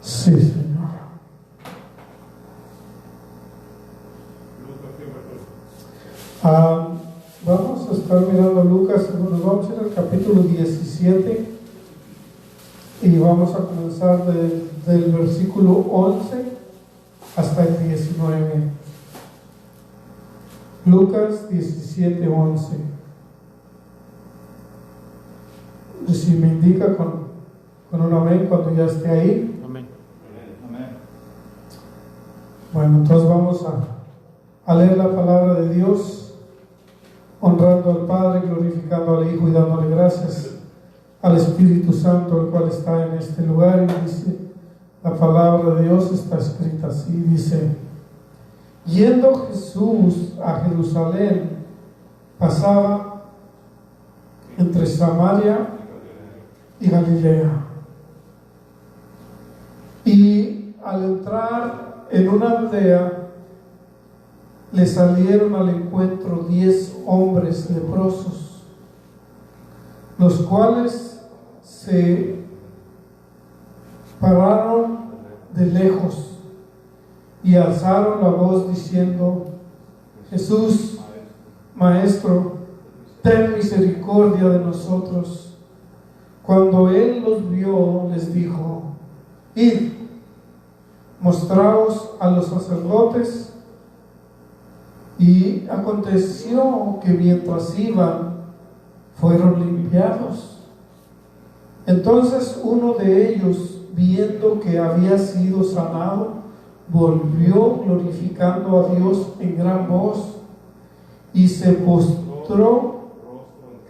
Sí, Señor. Vamos a estar mirando Lucas, nos vamos a ir al capítulo 17 y vamos a comenzar del versículo 11 hasta el 19. Lucas 17, 11. Y si me indica con un amén cuando ya esté ahí. Amén. Bueno, entonces vamos a leer la palabra de Dios, honrando al Padre, glorificando al Hijo y dándole gracias al Espíritu Santo, el cual está en este lugar. Y dice, la palabra de Dios está escrita así, dice: yendo Jesús a Jerusalén, pasaba entre Samaria y Galilea. Y al entrar en una aldea, le salieron al encuentro 10 hombres leprosos, los cuales se pararon de lejos y alzaron la voz diciendo: Jesús, Maestro, ten misericordia de nosotros. Cuando él los vio, les dijo: id, mostraos a los sacerdotes. Y aconteció que mientras iban, fueron limpiados. Entonces uno de ellos, viendo que había sido sanado, volvió glorificando a Dios en gran voz y se postró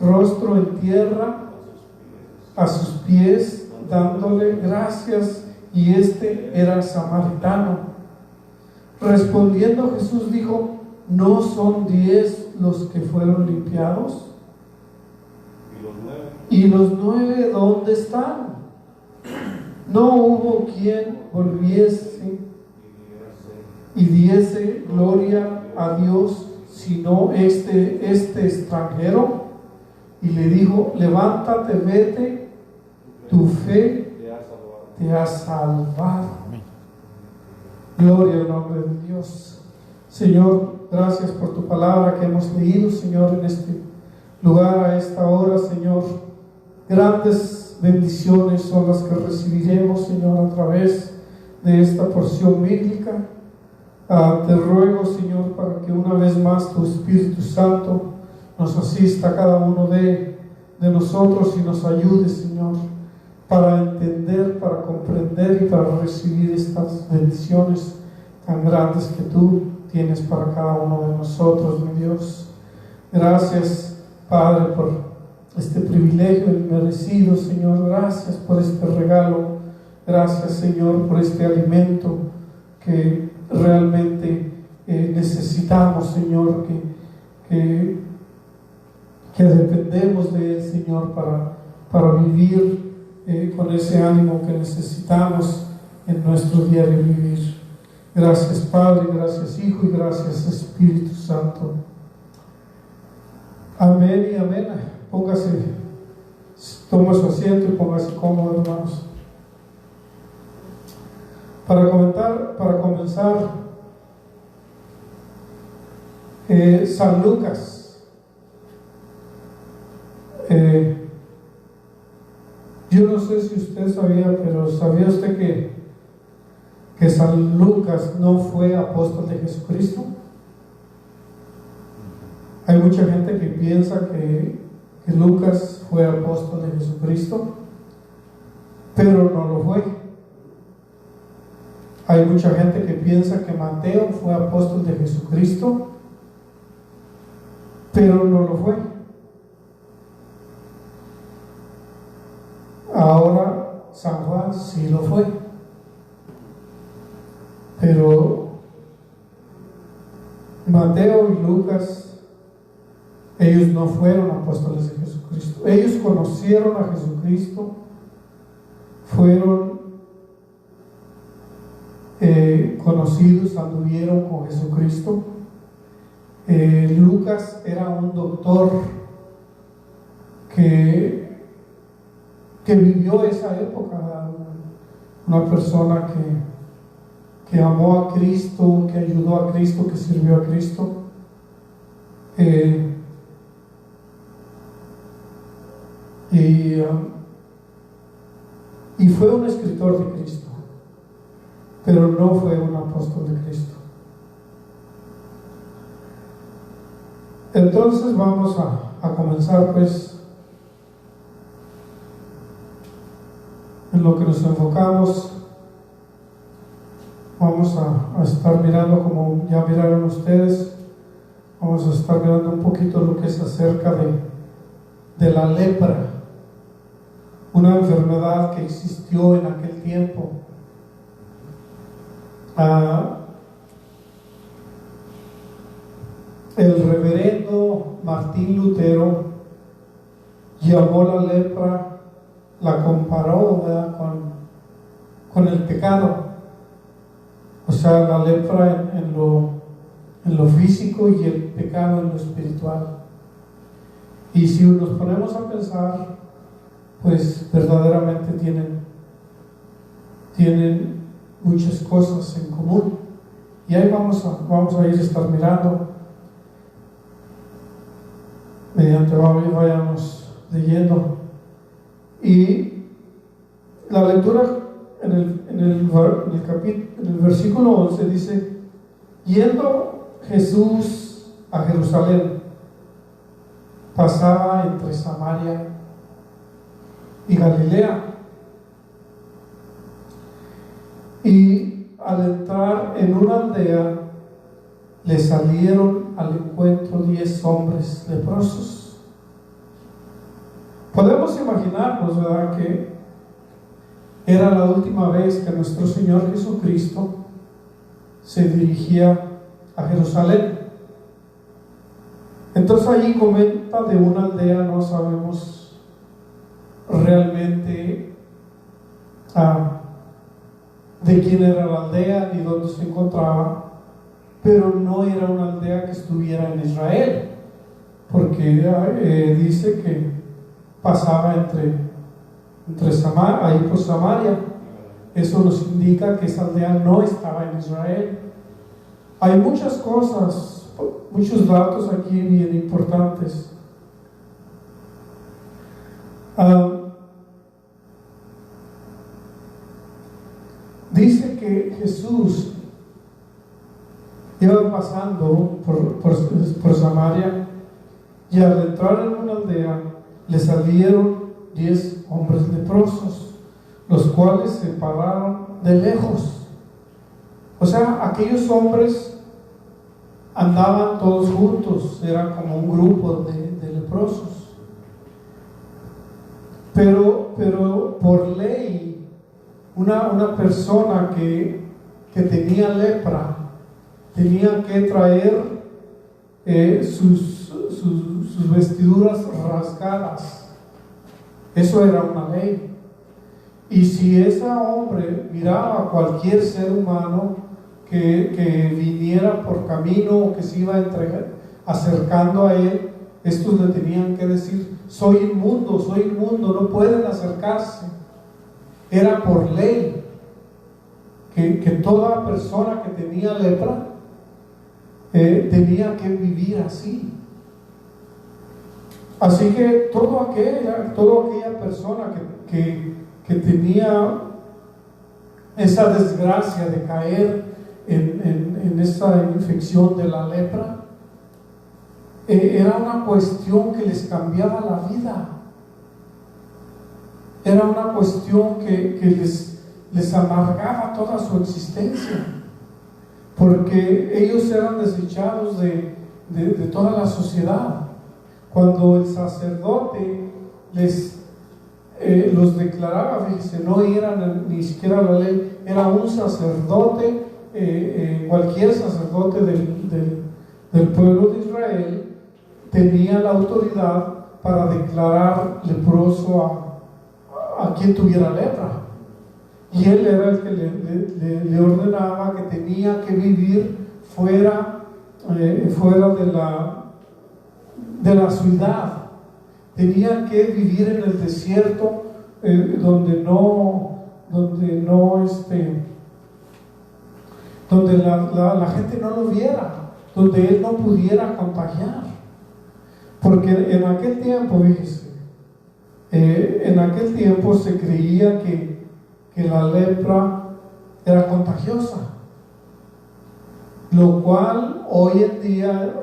rostro en tierra a sus pies, dándole gracias, y este era samaritano. Respondiendo Jesús dijo: ¿no son 10 los que fueron limpiados? ¿Y los 9 dónde están? No hubo quien volviese y diese gloria a Dios, sino este extranjero. Y le dijo: levántate, vete, tu fe te ha salvado. Gloria al nombre de Dios. Señor, gracias por tu palabra que hemos leído, Señor, en este lugar, a esta hora, Señor. Grandes bendiciones son las que recibiremos, Señor, a través de esta porción bíblica. Te ruego, Señor, para que una vez más tu Espíritu Santo nos asista a cada uno de nosotros y nos ayude, Señor, para entender, para comprender y para recibir estas bendiciones tan grandes que tú tienes para cada uno de nosotros, mi Dios. Gracias, Padre, por este privilegio inmerecido, Señor. Gracias por este regalo. Gracias, Señor, por este alimento que realmente necesitamos, Señor, que dependemos de Él, Señor, para vivir con ese ánimo que necesitamos en nuestro diario vivir. Gracias, Padre, gracias, Hijo, y gracias, Espíritu Santo. Amén y amén. Toma su asiento y póngase cómodo, hermanos. Para comenzar, San Lucas. Yo no sé si usted sabía, pero ¿sabía usted que San Lucas no fue apóstol de Jesucristo? Hay mucha gente que piensa que Lucas fue apóstol de Jesucristo, pero no lo fue. Hay mucha gente que piensa que Mateo fue apóstol de Jesucristo, pero no lo fue. Ahora San Juan sí lo fue, pero Mateo y Lucas, ellos no fueron apóstoles de Jesucristo. Ellos conocieron a Jesucristo, fueron conocidos, anduvieron con Jesucristo. Lucas era un doctor que vivió esa época, una persona que amó a Cristo, que ayudó a Cristo, que sirvió a Cristo. Y fue un escritor de Cristo, pero no fue un apóstol de Cristo. Entonces vamos a comenzar pues en lo que nos enfocamos. Vamos a estar mirando, como ya miraron ustedes, vamos a estar mirando un poquito lo que es acerca de la lepra, una enfermedad que existió en aquel tiempo. El reverendo Martín Lutero llamó la lepra, la comparó, ¿verdad?, con el pecado. O sea, la lepra en lo físico y el pecado en lo espiritual. Y si nos ponemos a pensar, pues verdaderamente tienen muchas cosas en común. Y ahí vamos a ir a estar mirando mediante vayamos leyendo. Y la lectura en el versículo 11 dice: yendo Jesús a Jerusalén, pasaba entre Samaria y Galilea, y al entrar en una aldea le salieron al encuentro 10 hombres leprosos. Podemos imaginarnos, ¿verdad?, que era la última vez que nuestro Señor Jesucristo se dirigía a Jerusalén. Entonces allí comenta de una aldea, no sabemos realmente de quién era la aldea ni dónde se encontraba, pero no era una aldea que estuviera en Israel, porque dice que pasaba entre Samaria, ahí por Samaria. Eso nos indica que esa aldea no estaba en Israel. Hay muchas cosas, muchos datos aquí bien importantes. Dice que Jesús iba pasando por Samaria, y al entrar en una aldea le salieron 10 hombres leprosos, los cuales se pararon de lejos. O sea, aquellos hombres andaban todos juntos, era como un grupo de leprosos. Pero por ley, una persona que tenía lepra tenía que traer sus vestiduras rasgadas. Eso era una ley. Y si ese hombre miraba a cualquier ser humano que viniera por camino o que se iba acercando a él, estos le tenían que decir: soy inmundo, no pueden acercarse. Era por ley que toda persona que tenía lepra tenía que vivir así. Así que toda aquella persona que tenía esa desgracia de caer en esa infección de la lepra, era una cuestión que les cambiaba la vida. Era una cuestión que les amargaba toda su existencia, porque ellos eran desechados de toda la sociedad. Cuando el sacerdote los declaraba, fíjense, no eran ni siquiera la ley, era un sacerdote, cualquier sacerdote del pueblo de Israel tenía la autoridad para declarar leproso a quien tuviera lepra, y él era el que le ordenaba que tenía que vivir fuera de la ciudad, tenía que vivir en el desierto, donde no donde no donde la gente no lo viera, donde él no pudiera contagiar. Porque en aquel tiempo, fíjese, en aquel tiempo se creía que la lepra era contagiosa, lo cual hoy en día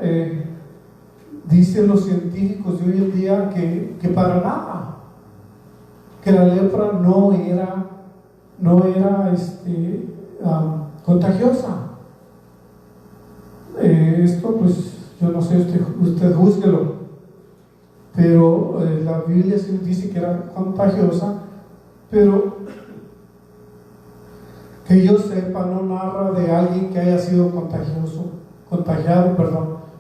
dicen los científicos de hoy en día que para nada, que la lepra no era contagiosa. Esto pues yo no sé, usted júzguelo, pero la Biblia sí dice que era contagiosa, pero que yo sepa no narra de alguien que haya sido contagiado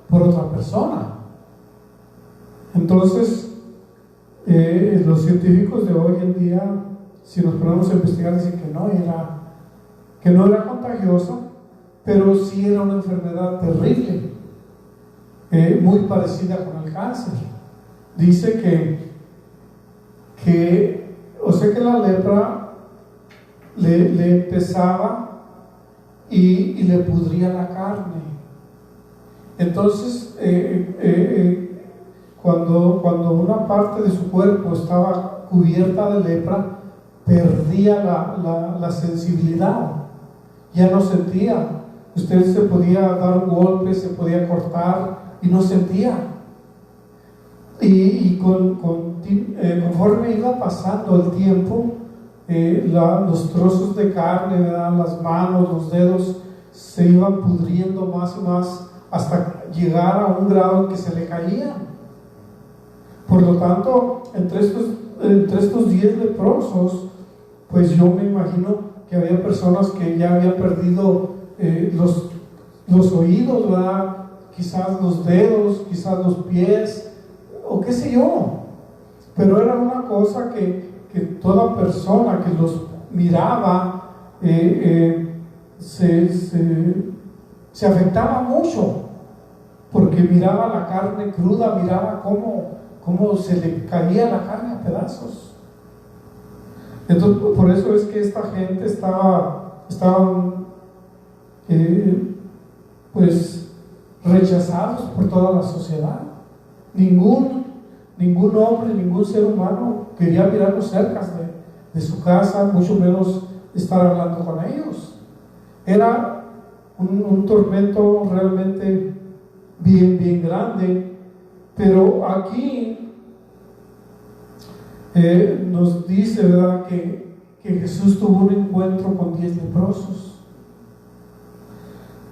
por otra persona. Entonces los científicos de hoy en día, si nos ponemos a investigar, dicen que no era contagiosa, pero sí era una enfermedad terrible, muy parecida con el cáncer. Dice que la lepra le empezaba y le pudría la carne. Entonces cuando una parte de su cuerpo estaba cubierta de lepra, perdía la sensibilidad, ya no sentía. Usted se podía dar un golpe, se podía cortar y no sentía. Y conforme iba pasando el tiempo, los trozos de carne, ¿verdad?, las manos, los dedos, se iban pudriendo más y más hasta llegar a un grado en que se le caían. Por lo tanto, entre estos 10 leprosos, pues yo me imagino que había personas que ya habían perdido los oídos, ¿verdad?, quizás los dedos, quizás los pies, o qué sé yo. Pero era una cosa que toda persona que los miraba se afectaba mucho, porque miraba la carne cruda, miraba cómo se le caía la carne a pedazos. Entonces, por eso es que esta gente estaban pues rechazados por toda la sociedad. Ningún hombre, ningún ser humano quería mirarlos cerca de su casa, mucho menos estar hablando con ellos. Era un tormento realmente bien grande. Pero aquí nos dice, ¿verdad?, que Jesús tuvo un encuentro con 10 leprosos.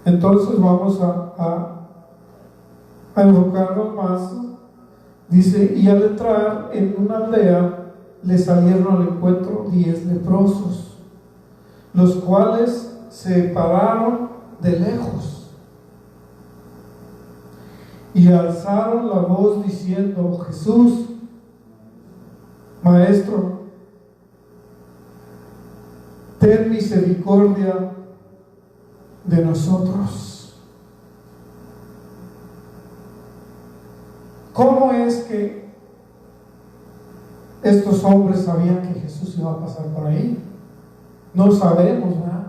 Entonces vamos a enfocarnos más. Dice: y al entrar en una aldea, le salieron al encuentro 10 leprosos, los cuales se pararon de lejos y alzaron la voz diciendo: Jesús, Maestro, ten misericordia de nosotros. ¿Cómo es que estos hombres sabían que Jesús iba a pasar por ahí? No sabemos, ¿verdad?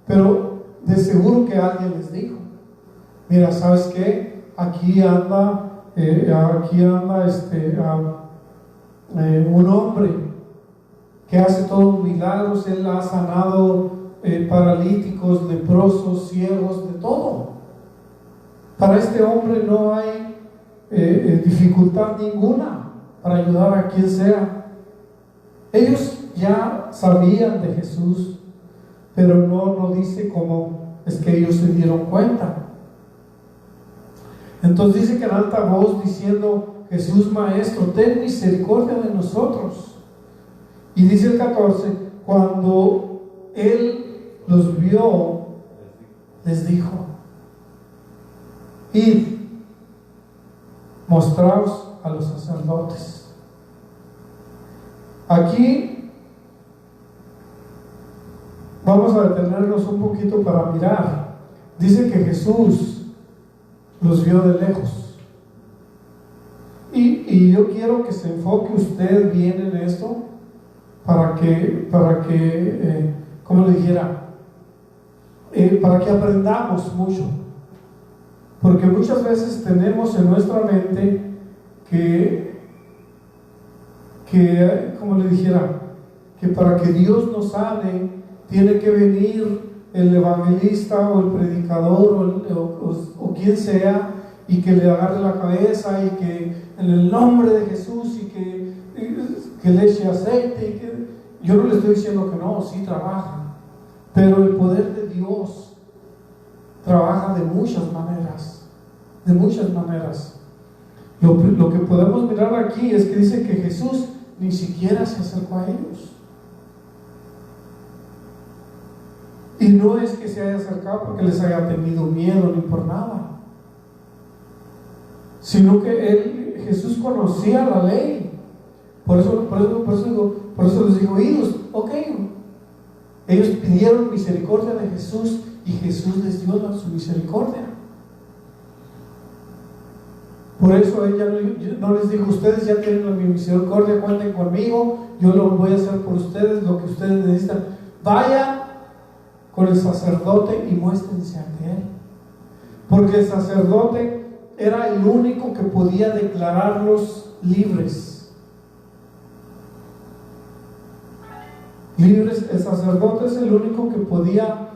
Pero de seguro que alguien les dijo: mira, ¿sabes qué? Aquí anda un hombre que hace todos los milagros. Él ha sanado paralíticos, leprosos, ciegos, de todo. Para este hombre no hay dificultad ninguna para ayudar a quien sea. Ellos ya sabían de Jesús, pero no dice cómo es que ellos se dieron cuenta. Entonces dice que en alta voz diciendo: Jesús, Maestro, ten misericordia de nosotros. Y dice el 14: cuando Él los vio, les dijo: id, mostraos a los sacerdotes. Aquí vamos a detenernos un poquito para mirar. Dice que Jesús los vio de lejos. Y yo quiero que se enfoque usted bien en esto, como le dijera, para que aprendamos mucho. Porque muchas veces tenemos en nuestra mente que como le dijera, que para que Dios nos sane, tiene que venir el evangelista o el predicador o quien sea, y que le agarre la cabeza y que en el nombre de Jesús y que le eche aceite. Y que, yo no le estoy diciendo que no, sí trabaja, pero el poder de Dios trabaja de muchas maneras, de muchas maneras. Lo que podemos mirar aquí es que dice que Jesús ni siquiera se acercó a ellos. Y no es que se haya acercado porque les haya tenido miedo ni por nada, sino que Jesús conocía la ley. Por eso les dijo, ellos, ok. Ellos pidieron misericordia de Jesús y Jesús les dio su misericordia. Por eso ella no les dijo, ustedes ya tienen mi misericordia, cuenten conmigo, yo lo voy a hacer por ustedes, lo que ustedes necesitan. Vayan con el sacerdote y muéstrense ante él. Porque el sacerdote era el único que podía declararlos libres. Libres, el sacerdote es el único que podía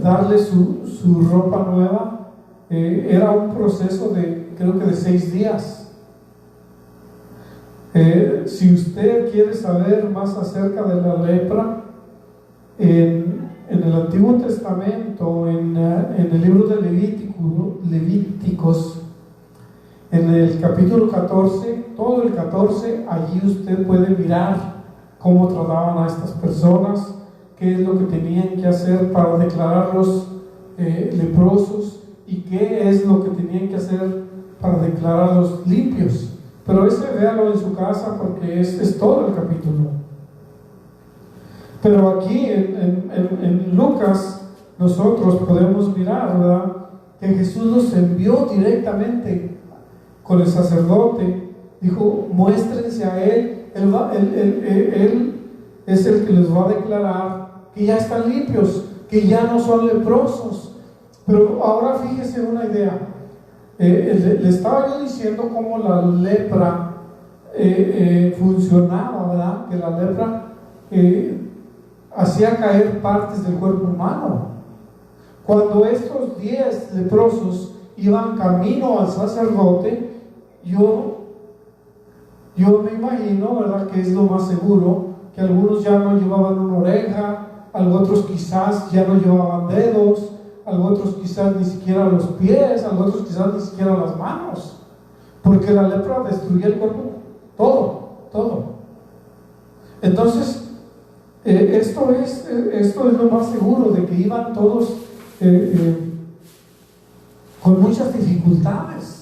darle su ropa nueva. Era un proceso creo que de 6 días. Si usted quiere saber más acerca de la lepra, en el Antiguo Testamento, en el libro de Levíticos, en el capítulo 14, todo el 14, allí usted puede mirar cómo trataban a estas personas, qué es lo que tenían que hacer para declararlos leprosos y qué es lo que tenían que hacer para declararlos limpios. Pero véalo en su casa porque es todo el capítulo. Pero aquí en Lucas nosotros podemos mirar, ¿verdad?, que Jesús los envió directamente con el sacerdote. Dijo, muéstrense a él. Él es el que les va a declarar que ya están limpios, que ya no son leprosos. Pero ahora fíjese una idea. Le estaba yo diciendo cómo la lepra funcionaba, ¿verdad? Que la lepra hacía caer partes del cuerpo humano. Cuando estos 10 leprosos iban camino al sacerdote, yo me imagino, ¿verdad?, que es lo más seguro, que algunos ya no llevaban una oreja, otros quizás ya no llevaban dedos, otros quizás ni siquiera los pies, otros quizás ni siquiera las manos, porque la lepra destruía el cuerpo, todo. Entonces, esto es lo más seguro, de que iban todos con muchas dificultades.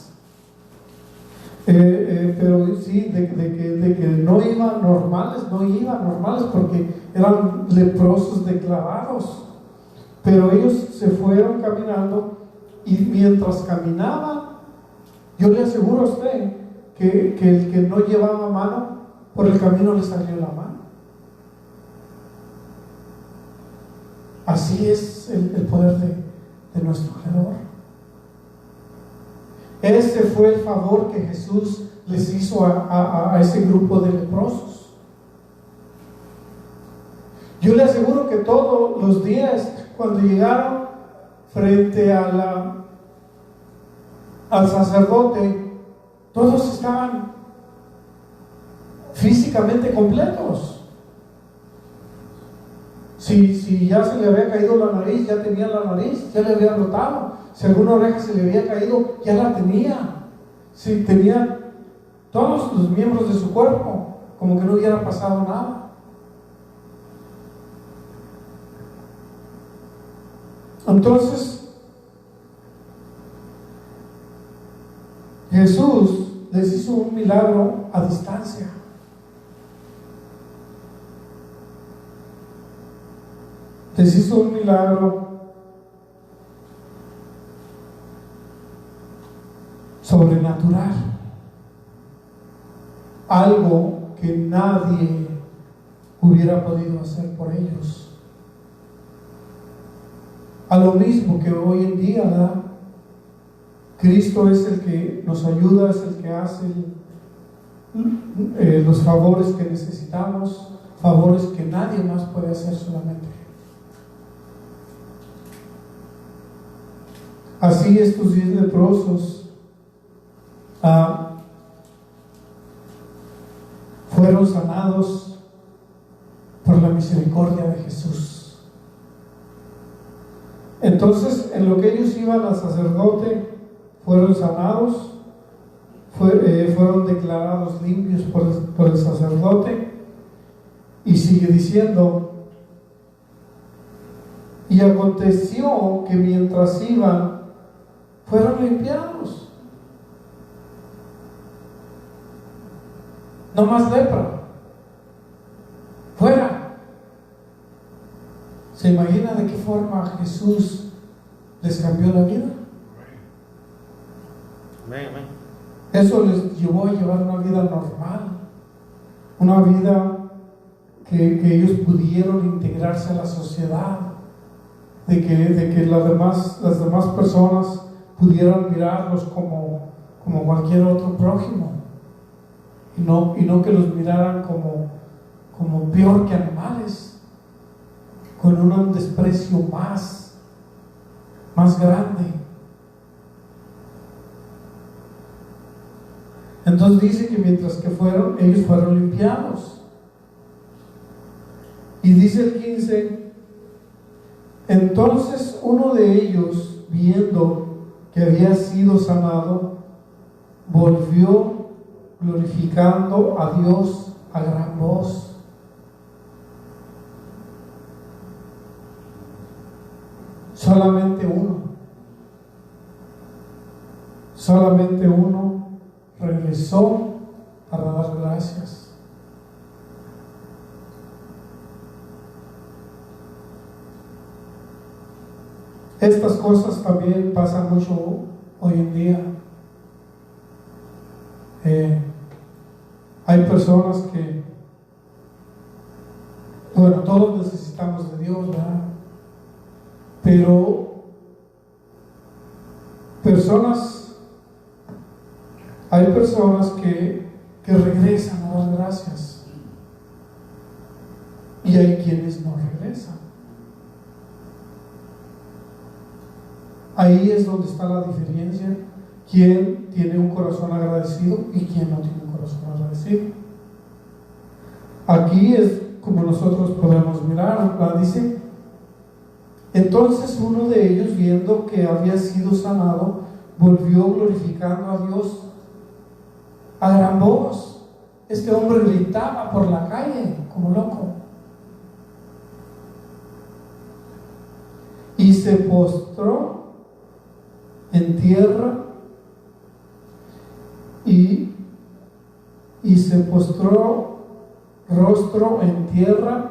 Pero sí, de que no iban normales porque eran leprosos declarados. Pero ellos se fueron caminando, y mientras caminaban, yo le aseguro a usted que el que no llevaba mano, por el camino le salió la mano. Así es el poder de nuestro Creador. Ese fue el favor que Jesús les hizo a ese grupo de leprosos. Yo le aseguro que todos los días, cuando llegaron frente al sacerdote, todos estaban físicamente completos. Si ya se le había caído la nariz, ya tenía la nariz, ya le había brotado. Si alguna oreja se le había caído, ya la tenía. Si tenía todos los miembros de su cuerpo, como que no hubiera pasado nada. Entonces, Jesús les hizo un milagro a distancia. Les hizo un milagro sobrenatural, algo que nadie hubiera podido hacer por ellos. A lo mismo que hoy en día, ¿verdad? Cristo es el que nos ayuda, es el que hace los favores que necesitamos, favores que nadie más puede hacer, solamente. Así estos 10 leprosos fueron sanados por la misericordia de Jesús. Entonces, en lo que ellos iban al sacerdote, fueron sanados, fueron declarados limpios por el sacerdote. Y sigue diciendo: y aconteció que mientras iban, fueron limpiados. No más lepra, fuera. ¿Se imagina de qué forma Jesús les cambió la vida? Eso les llevó a llevar una vida normal, una vida que ellos pudieron integrarse a la sociedad, de que las demás personas pudieran mirarlos como cualquier otro prójimo, y no que los miraran como peor que animales, con un desprecio más grande. Entonces dice que mientras que ellos fueron limpiados. Y dice el 15: entonces uno de ellos, viendo que había sido sanado, volvió glorificando a Dios a gran voz. Solamente uno regresó para dar gracias. Estas cosas también pasan mucho hoy en día. Hay personas que, bueno, todos necesitamos de Dios, ¿verdad? Pero hay personas que regresan a dar gracias, y hay quienes no regresan. Ahí es donde está la diferencia: quién tiene un corazón agradecido y quién no tiene un corazón agradecido. Aquí es como nosotros podemos mirar, ¿verdad? Dice: entonces uno de ellos, viendo que había sido sanado, volvió glorificando a Dios a gran voz. Este hombre gritaba por la calle como loco, y se postró en tierra, y se postró rostro en tierra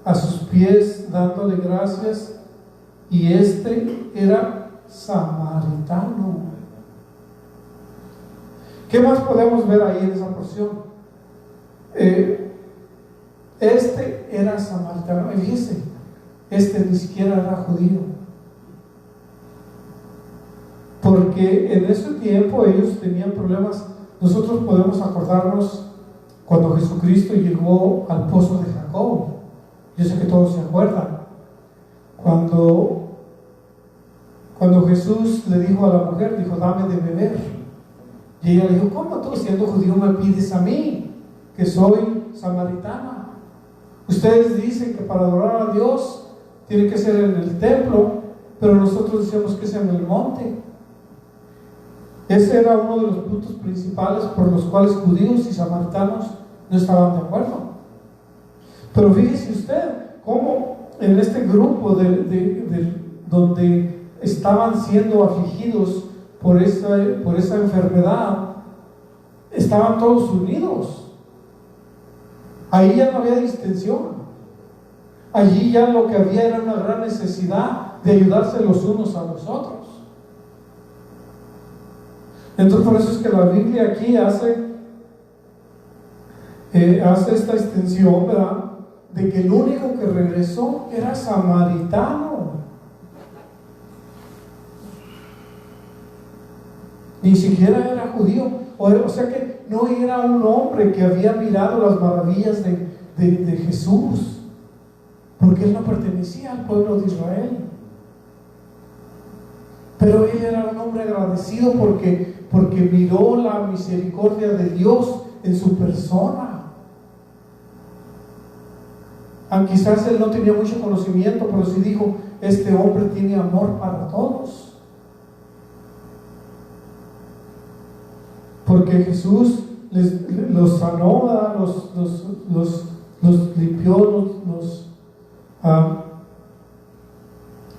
a sus pies, dándole gracias. Y este era samaritano. ¿Qué más podemos ver ahí en esa porción? Este era samaritano. Fíjese, este ni siquiera era judío, porque en ese tiempo ellos tenían problemas. Nosotros podemos acordarnos cuando Jesucristo llegó al pozo de Jacob. Yo sé que todos se acuerdan cuando Jesús le dijo a la mujer, dijo: dame de beber. Y ella le dijo: ¿cómo tú, siendo judío, me pides a mí, que soy samaritana? Ustedes dicen que para adorar a Dios tiene que ser en el templo, pero nosotros decimos que es en el monte. Ese era uno de los puntos principales por los cuales judíos y samaritanos no estaban de acuerdo. Pero fíjese usted cómo en este grupo donde estaban siendo afligidos por esa enfermedad, estaban todos unidos. Ahí ya no había distensión. Allí ya lo que había era una gran necesidad de ayudarse los unos a los otros. Entonces, por eso es que la Biblia aquí hace hace esta extensión, ¿verdad?, de que el único que regresó era samaritano. Ni siquiera era judío. O sea que no era un hombre que había mirado las maravillas de Jesús, porque él no pertenecía al pueblo de Israel. Pero él era un hombre agradecido porque miró la misericordia de Dios en su persona. Quizás él no tenía mucho conocimiento, pero sí dijo: este hombre tiene amor para todos. Porque Jesús los sanó, los limpió,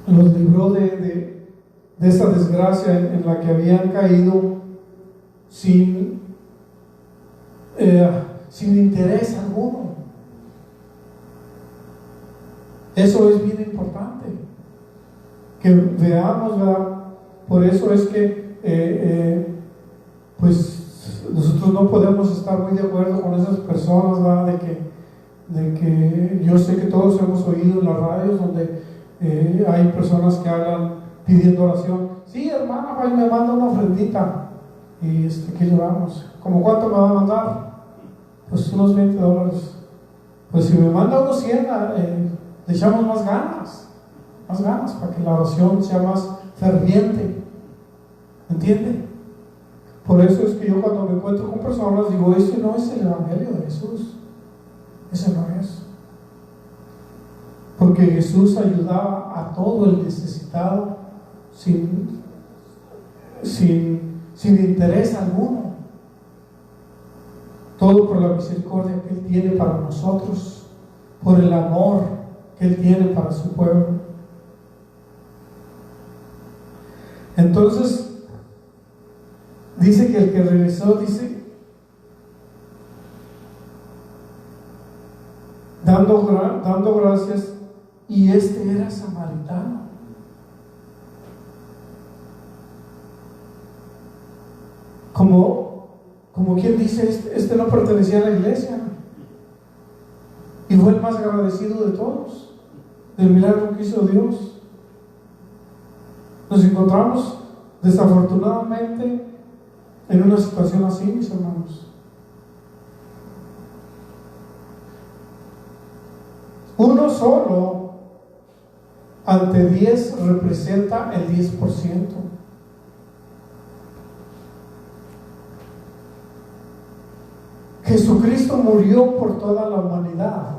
los libró de esa desgracia en la que habían caído sin interés alguno. Eso es bien importante que veamos, ¿verdad? Por eso es que pues nosotros no podemos estar muy de acuerdo con esas personas, ¿verdad? De que yo sé que todos hemos oído en las radios donde hay personas que hablan pidiendo oración. Sí, hermana, va y me manda una ofrendita y ¿qué lloramos? ¿Cómo cuánto me va a mandar? Pues unos $20. Pues si me manda unos 100, le echamos más ganas para que la oración sea más ferviente. ¿Entiende? Por eso es que yo, cuando me encuentro con personas, digo: este no es el evangelio de Jesús. Ese no es. Porque Jesús ayudaba a todo el necesitado sin interés alguno. Todo por la misericordia que Él tiene para nosotros, por el amor que Él tiene para su pueblo. Entonces dice que el que regresó, dice, dando gracias, y este era samaritano. Como quien dice: este no pertenecía a la iglesia, y fue el más agradecido de todos del milagro que hizo Dios. Nos encontramos desafortunadamente en una situación así, mis hermanos. Uno solo ante 10 representa el 10%. Jesucristo murió por toda la humanidad,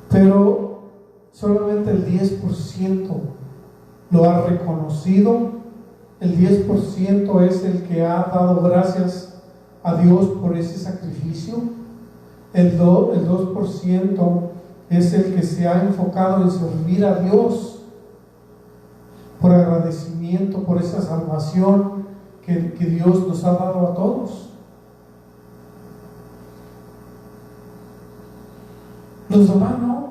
pero solamente el 10% lo ha reconocido. El 10% es el que ha dado gracias a Dios por ese sacrificio. El 2% es el que se ha enfocado en servir a Dios por agradecimiento por esa salvación que Dios nos ha dado a todos. Los demás no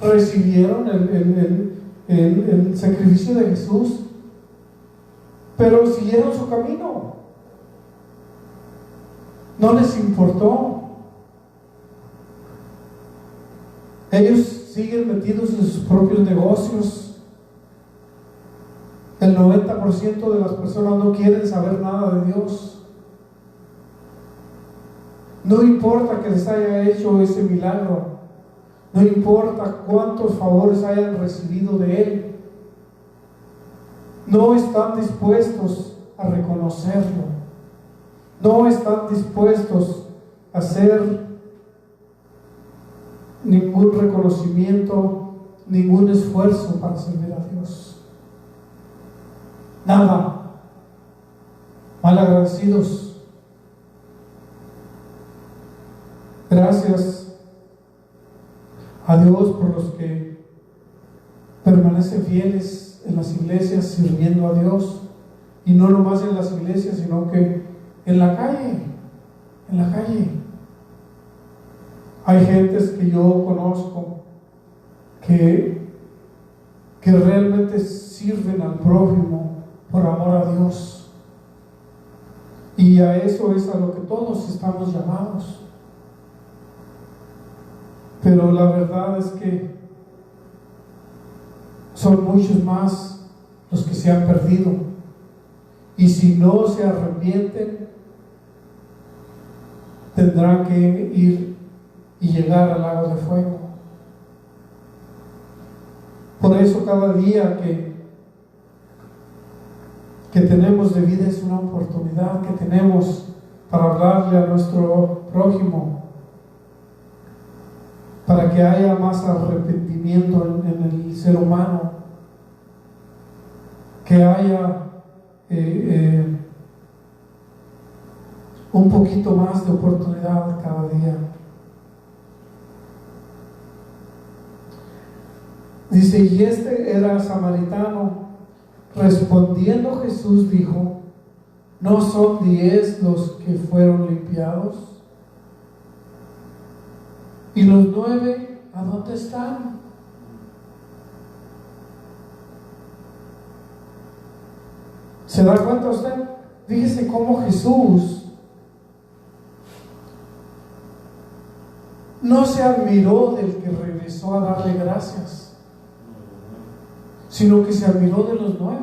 recibieron el sacrificio de Jesús, pero siguieron su camino. No les importó. Ellos siguen metidos en sus propios negocios. El 90% de las personas no quieren saber nada de Dios. No importa que les haya hecho ese milagro, no importa cuántos favores hayan recibido de Él, no están dispuestos a reconocerlo, no están dispuestos a hacer ningún reconocimiento, ningún esfuerzo para servir a Dios. Nada. Malagradecidos. Gracias a Dios por los que permanecen fieles en las iglesias sirviendo a Dios, y no nomás en las iglesias, sino que en la calle. Hay gentes que yo conozco que realmente sirven al prójimo por amor a Dios. Y a eso es a lo que todos estamos llamados. Pero la verdad es que son muchos más los que se han perdido. Y si no se arrepienten, tendrán que ir y llegar al lago de fuego. Por eso cada día que tenemos de vida es una oportunidad que tenemos para hablarle a nuestro prójimo, para que haya más arrepentimiento en el ser humano, que haya un poquito más de oportunidad cada día. Dice, y este era samaritano. Respondiendo Jesús dijo, ¿no son 10 los que fueron limpiados? ¿Y los 9 a dónde están? ¿Se da cuenta usted? Fíjese cómo Jesús no se admiró del que regresó a darle gracias, sino que se admiró de los 9.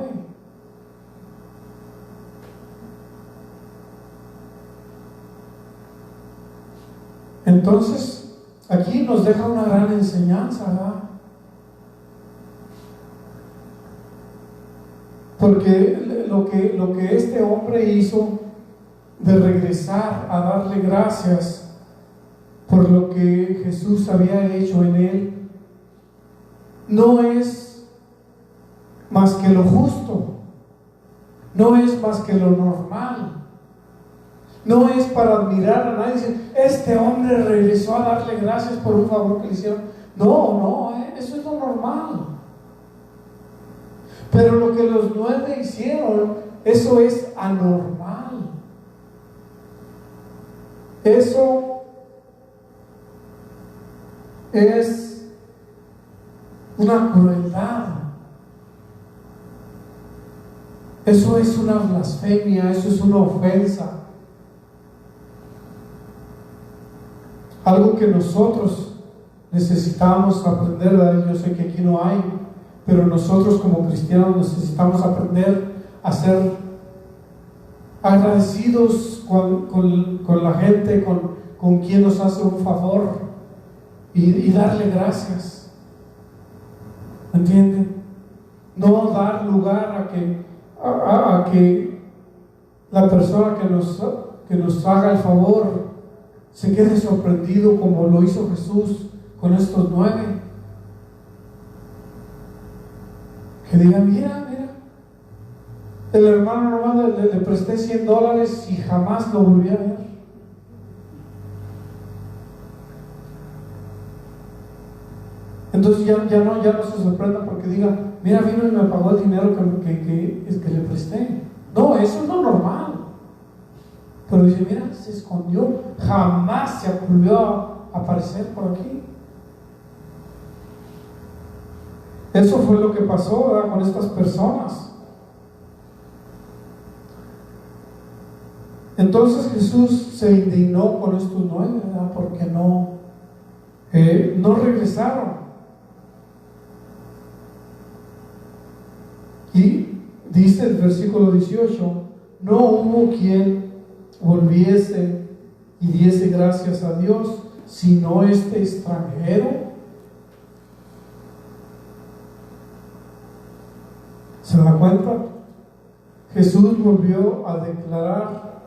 Entonces, aquí nos deja una gran enseñanza, ¿verdad? Porque lo que este hombre hizo de regresar a darle gracias por lo que Jesús había hecho en él, no es más que lo justo, no es más que lo normal, no es para admirar a nadie, decir, este hombre regresó a darle gracias por un favor que le hicieron. No, eso es lo normal. Pero lo que los 9 hicieron, eso es anormal. Eso es una crueldad. Eso es una blasfemia, eso es una ofensa. Algo que nosotros necesitamos aprender de él. Yo sé que aquí no hay, pero nosotros como cristianos necesitamos aprender a ser agradecidos con la gente, con quien nos hace un favor, y darle gracias. ¿Entienden? No dar lugar a que la persona que nos haga el favor se quede sorprendido como lo hizo Jesús con estos 9. Que digan, mira, el hermano nomás le presté $100 y jamás lo volví a ver. Entonces ya no se sorprenda porque diga, mira, vino y me pagó el dinero que le presté. No, eso es lo normal. Pero dice, mira, se escondió, jamás se volvió a aparecer por aquí. Eso fue lo que pasó, ¿verdad?, con estas personas. Entonces Jesús se indignó con estos 9, ¿verdad?, porque no regresaron. Y dice el versículo 18, no hubo quien volviese y diese gracias a Dios, sino este extranjero. ¿Se da cuenta? Jesús volvió a declarar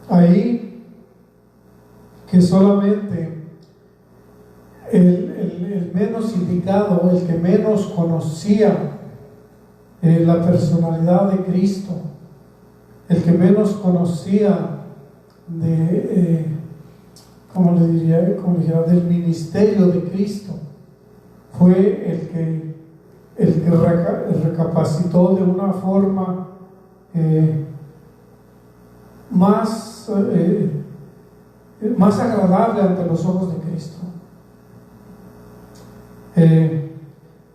ahí que solamente el menos indicado, el que menos conocía la personalidad de Cristo, el que menos conocía ¿cómo le diría? Del ministerio de Cristo, fue el que recapacitó de una forma más agradable ante los ojos de Cristo.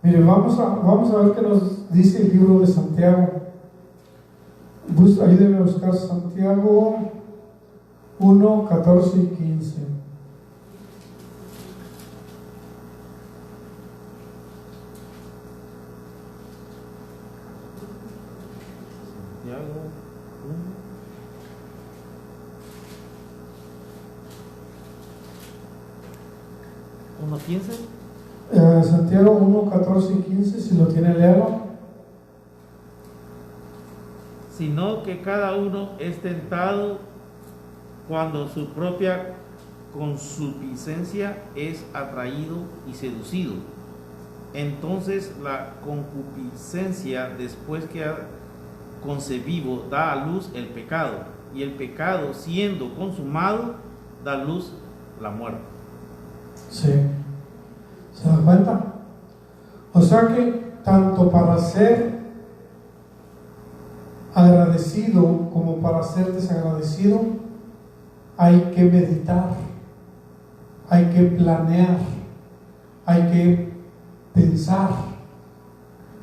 Mire, vamos a ver qué nos dice el libro de Santiago. Ayúdenme a buscar Santiago 1, 14 y 15. Santiago 1:15. Santiago 1, 14 y 15, si lo tiene, léalo. Sino que cada uno es tentado cuando su propia concupiscencia es atraído y seducido. Entonces la concupiscencia, después que ha concebido, da a luz el pecado, y el pecado, siendo consumado, da a luz la muerte. Sí, ¿se da cuenta? O sea que tanto para ser agradecido como para ser desagradecido hay que meditar, hay que planear, hay que pensar.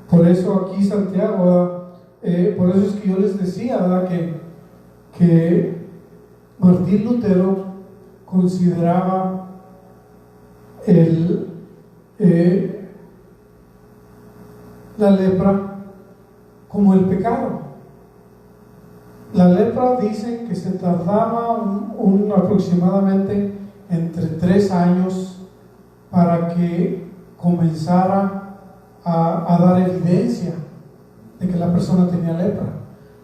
Por eso aquí Santiago, por eso es que yo les decía, ¿verdad? que Martín Lutero consideraba la lepra como el pecado. La lepra, dicen que se tardaba aproximadamente entre 3 años para que comenzara a dar evidencia de que la persona tenía lepra,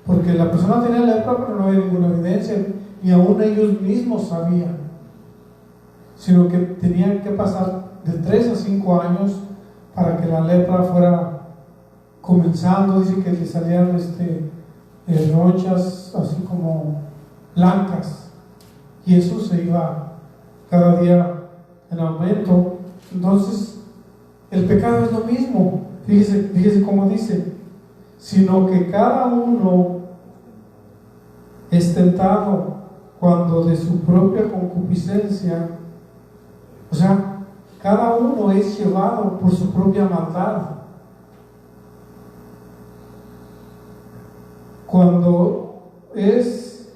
porque la persona tenía lepra pero no había ninguna evidencia, ni aún ellos mismos sabían, sino que tenían que pasar de 3 a 5 años para que la lepra fuera comenzando. Dice que le salían ronchas así como blancas, y eso se iba cada día en aumento. Entonces el pecado es lo mismo. Fíjese cómo dice: sino que cada uno es tentado cuando de su propia concupiscencia, o sea, cada uno es llevado por su propia maldad. Cuando es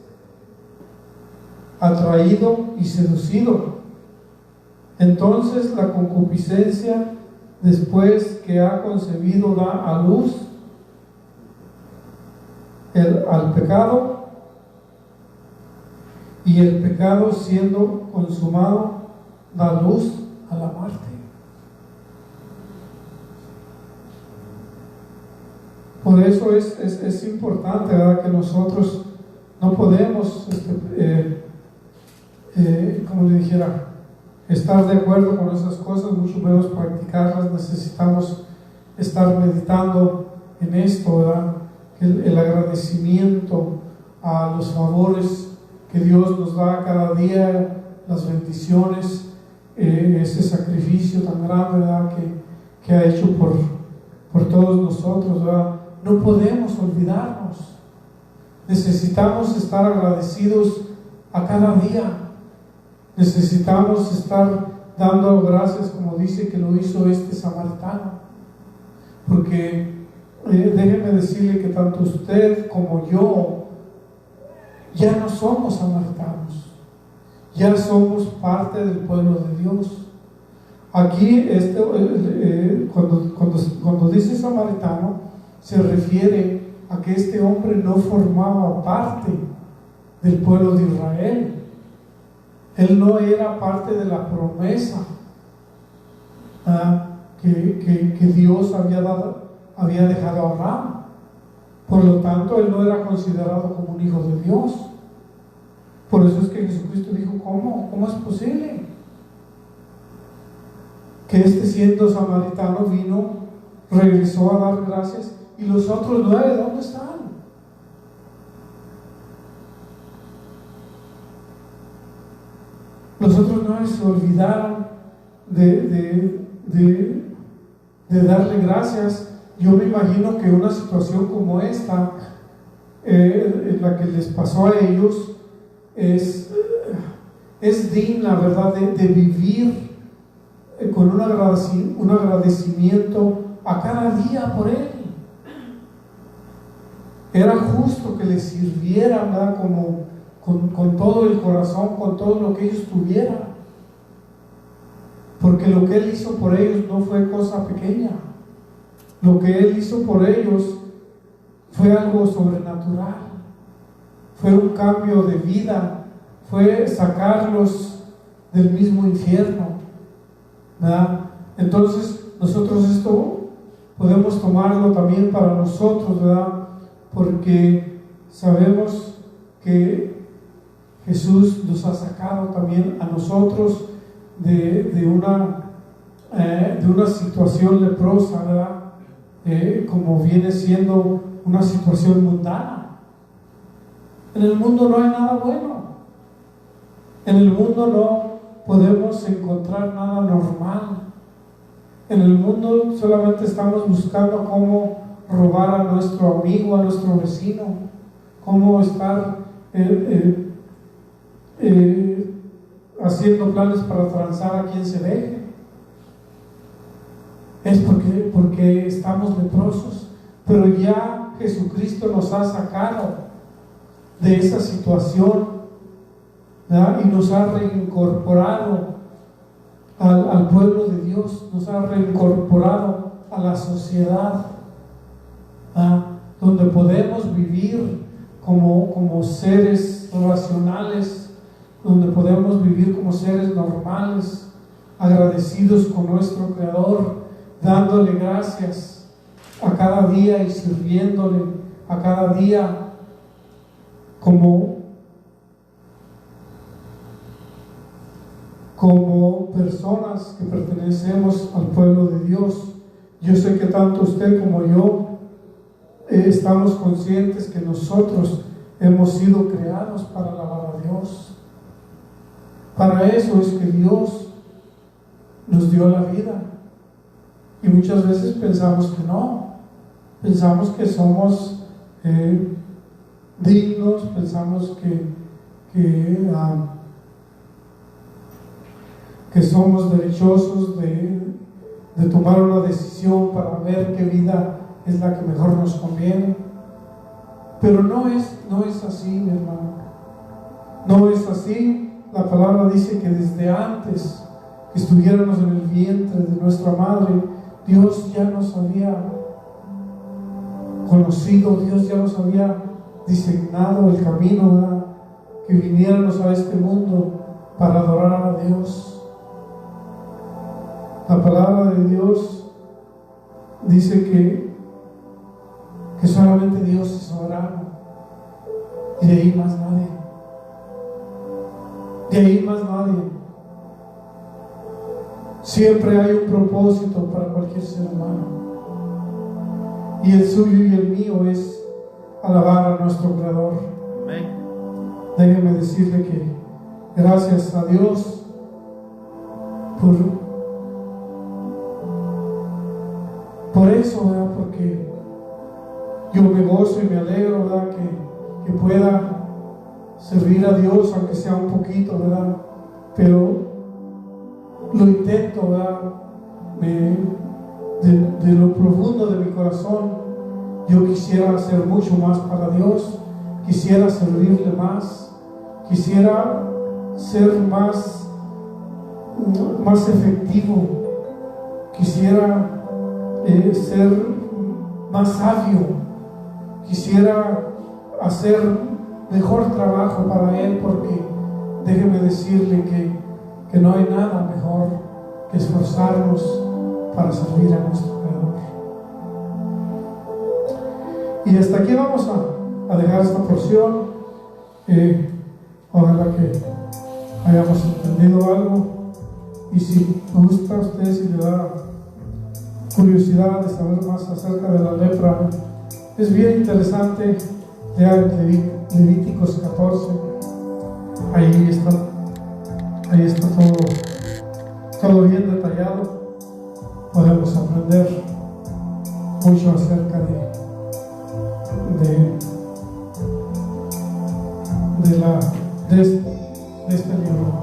atraído y seducido, entonces la concupiscencia, después que ha concebido, da a luz al pecado, y el pecado, siendo consumado, da luz a la muerte. Por eso es importante, ¿verdad?, que nosotros no podemos, como le dijera, estar de acuerdo con esas cosas, mucho menos practicarlas. Necesitamos estar meditando en esto, ¿verdad? El agradecimiento a los favores que Dios nos da cada día, las bendiciones, ese sacrificio tan grande, ¿verdad?, que ha hecho por todos nosotros, ¿verdad? No podemos olvidarnos. Necesitamos estar agradecidos a cada día. Necesitamos estar dando gracias, como dice que lo hizo este samaritano, porque déjeme decirle que tanto usted como yo ya no somos samaritanos, ya somos parte del pueblo de Dios. Aquí cuando dice samaritano, se refiere a que este hombre no formaba parte del pueblo de Israel. Él no era parte de la promesa que Dios había dejado a Abraham. Por lo tanto, él no era considerado como un hijo de Dios. Por eso es que Jesucristo dijo: ¿Cómo es posible que siendo samaritano regresó a dar gracias, y los otros 9 dónde están? Los otros 9 se olvidaron de darle gracias. Yo me imagino que una situación como esta, en la que les pasó a ellos, es digna, ¿verdad?, de vivir con un agradecimiento a cada día por Él. Era justo que le sirvieran, ¿verdad? Como con todo el corazón, con todo lo que ellos tuvieran. Porque lo que Él hizo por ellos no fue cosa pequeña. Lo que Él hizo por ellos fue algo sobrenatural. Fue un cambio de vida. Fue sacarlos del mismo infierno, ¿verdad? Entonces nosotros esto podemos tomarlo también para nosotros, ¿verdad? Porque sabemos que Jesús nos ha sacado también a nosotros de una situación leprosa, ¿verdad? Como viene siendo una situación mundana. En el mundo no hay nada bueno. En el mundo no podemos encontrar nada normal. En el mundo solamente estamos buscando cómo robar a nuestro amigo, a nuestro vecino, cómo estar haciendo planes para transar a quien se deje. Es porque estamos leprosos, pero ya Jesucristo nos ha sacado de esa situación, ¿verdad? Y nos ha reincorporado al pueblo de Dios, nos ha reincorporado a la sociedad, ¿verdad? Donde podemos vivir como seres racionales, donde podemos vivir como seres normales, agradecidos con nuestro Creador, dándole gracias a cada día y sirviéndole a cada día como personas que pertenecemos al pueblo de Dios. Yo sé que tanto usted como yo estamos conscientes que nosotros hemos sido creados para alabar a Dios. Para eso es que Dios nos dio la vida. Y muchas veces pensamos que no. Pensamos que somos dignos, pensamos que somos derechosos de tomar una decisión para ver qué vida es la que mejor nos conviene. Pero no es así, mi hermano. No es así. La palabra dice que desde antes que estuviéramos en el vientre de nuestra madre, Dios ya nos había conocido, Dios ya nos había designado el camino, ¿verdad? Que viniéramos a este mundo para adorar a Dios. La palabra de Dios dice que solamente Dios es soberano, y de ahí más nadie. De ahí más nadie. Siempre hay un propósito para cualquier ser humano, y el suyo y el mío es alabar a nuestro Creador. Amén. Déjeme decirle que gracias a Dios por eso, ¿verdad? Porque yo me gozo y me alegro, ¿verdad? Que pueda servir a Dios, aunque sea un poquito, ¿verdad? Pero lo intento, ¿verdad? De lo profundo de mi corazón, yo quisiera hacer mucho más para Dios, quisiera servirle más, quisiera ser más efectivo, quisiera ser más sabio, quisiera hacer mejor trabajo para Él, porque déjeme decirle que no hay nada mejor que esforzarnos para servir a nuestro Creador. Y hasta aquí vamos a dejar esta porción. Ojalá que hayamos entendido algo, y si gusta a usted, si le da curiosidad de saber más acerca de la lepra, es bien interesante. Lea Levíticos 14, ahí está todo bien detallado. Podemos aprender mucho acerca de este libro.